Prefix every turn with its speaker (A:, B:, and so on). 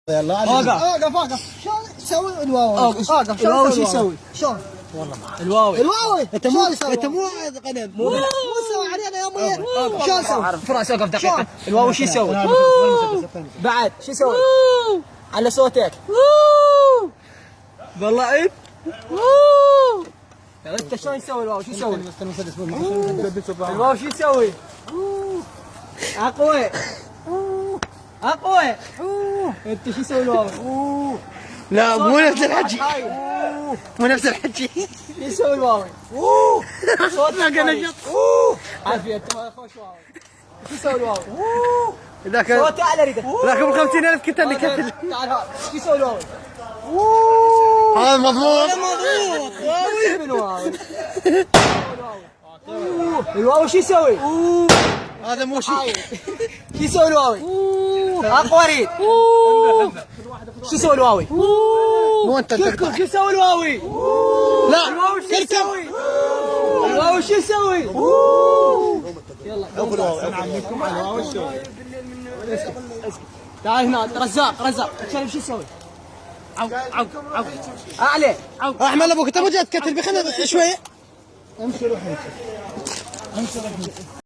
A: يلا
B: اوقف
A: اوقف شلون تسوي الواو؟ اوقف
B: الواو شو يسوي؟
A: شلون؟
B: والله ما الواوي
A: انت مو قدم مو تسوي علينا يا امي شلون تسوي؟
B: فراس اوقف دقيقة الواو شو يسوي؟ بعد شو يسوي؟ على صوتك والله عيب انت شلون يسوي الواو شو يسوي؟ الواو شو يسوي؟ اقوى اقوى انت شو يسوي الواو؟
A: لا مو نفس الحكي مو نفس الحكي
B: شو يسوي الواو؟ صوتك
A: نشط
B: عافية انت ما خوش واو شو يسوي الواو؟
A: ذاك
B: صوتي اعلى اريده
A: ذاك ب 50,000 كنت اللي كتل
B: تعال هذا شو يسوي الواو؟
A: هذا مضبوط
B: واوي من واوي الواو شو يسوي؟
A: هذا مو شيء
B: شو يسوي الواوي؟ اقوى ريد شو يسوي الواوي؟
A: مو انت
B: كركر شو يسوي الواوي؟
A: لا
B: الواو شو يسوي؟ الواو شو يسوي؟ يلا
A: نعلمكم على الواو شو
B: تعال هنا رزاق الكلب شو يسوي؟ عو اعلى
A: احمد ابوك انت مو جاي تكتل بخلنا شويه
B: امشي روح